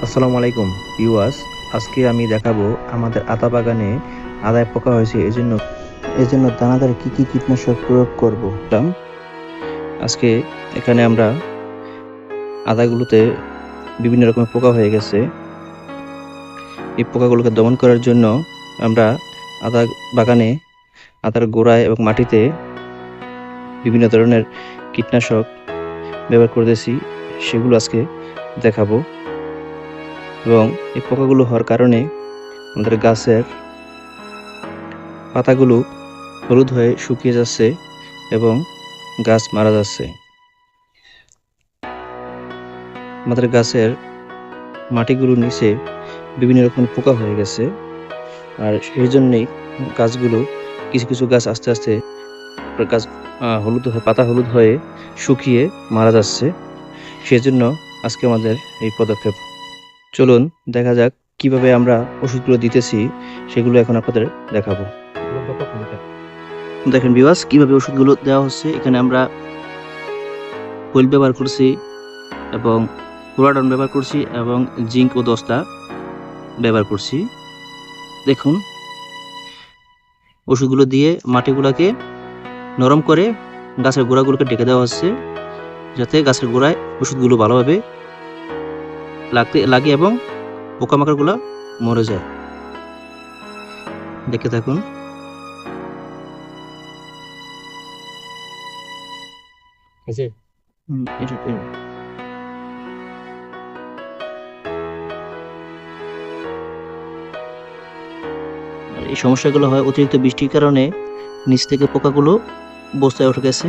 আসসালামু আলাইকুম ভিউয়ার্স। আজকে আমি দেখাবো আমাদের আতা বাগানে আদায় পোকা হয়েছে, এজন্য দানাদারে কি কি কীটনাশক প্রয়োগ করব। আজকে এখানে আমরা আদাগুলোতে বিভিন্ন রকমের পোকা হয়ে গেছে। এই পোকাগুলোকে দমন করার জন্য আমরা আদা বাগানে আদার গোড়ায় এবং মাটিতে বিভিন্ন ধরনের কীটনাশক ব্যবহার করতেছি, সেগুলো আজকে দেখাবো। এবং এই পোকাগুলো হওয়ার কারণে আমাদের গাছের পাতাগুলো হলুদ হয়ে শুকিয়ে যাচ্ছে এবং গাছ মারা যাচ্ছে। আমাদের গাছের মাটিগুলোর নিচে বিভিন্ন রকম পোকা হয়ে গেছে, আর সেই জন্যেই গাছগুলো কিছু কিছু গাছ আস্তে আস্তে গাছ হলুদ হয়ে পাতা হলুদ হয়ে শুকিয়ে মারা যাচ্ছে। সেজন্য আজকে আমাদের এই পদক্ষেপ। চলুন দেখা যাক কিভাবে আমরা ওষুধগুলো দিতেছি, সেগুলো এখন আপনাদের দেখাবো। দেখেন ভিউয়ার্স, কিভাবে ওষুধগুলো দেওয়া হচ্ছে। এখানে আমরা কোয়েল ব্যবহার করছি এবং ফ্লোরাডন ব্যবহার করছি এবং জিঙ্ক ও দস্তা ব্যবহার করছি। দেখুন, ওষুধগুলো দিয়ে মাটিগুলোকে নরম করে গাছের গোড়াগুলোকে ঢেকে দেওয়া হচ্ছে, যাতে গাছের গোড়ায় ওষুধগুলো ভালোভাবে লাগে এবং পোকামাকড়গুলো মরে যায়। দেখে থাকুন। এই সমস্যাগুলো হয় অতিরিক্ত বৃষ্টির কারণে, নিচ থেকে পোকাগুলো বস্তায় উঠে গেছে।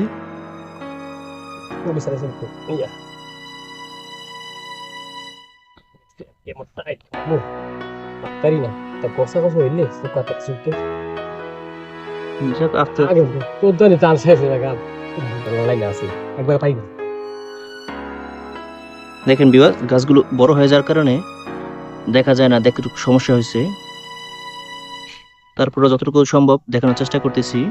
দেখেন ভিউয়ার্স, গাছগুলো বড় হয়ে যাওয়ার কারণে দেখা যায় না, দেখতে একটু সমস্যা হয়েছে। তারপরে যতটুকু সম্ভব দেখানোর চেষ্টা করতেছি।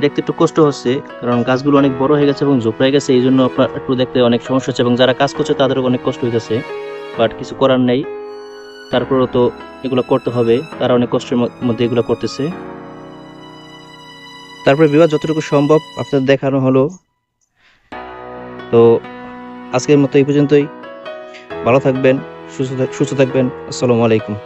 দেখতে একটু কষ্ট হচ্ছে, কারণ গাছগুলো অনেক বড় হয়ে গেছে এবং ঝোপড়ায় গেছে, এই জন্য আপনার একটু দেখতে অনেক সমস্যা হচ্ছে এবং যারা কাজ করছে তাদেরও অনেক কষ্ট হইতেছে। বাট কিছু করার নেই, তারপরেও তো এগুলো করতে হবে, তারা অনেক কষ্টের মধ্যে এগুলো করতেছে। তারপরে বিভাগ যতটুকু সম্ভব আপনাদের দেখানো হলো। তো আজকের মতো এই পর্যন্তই। ভালো থাকবেন, সুস্থ থাকবেন। আসসালামু আলাইকুম।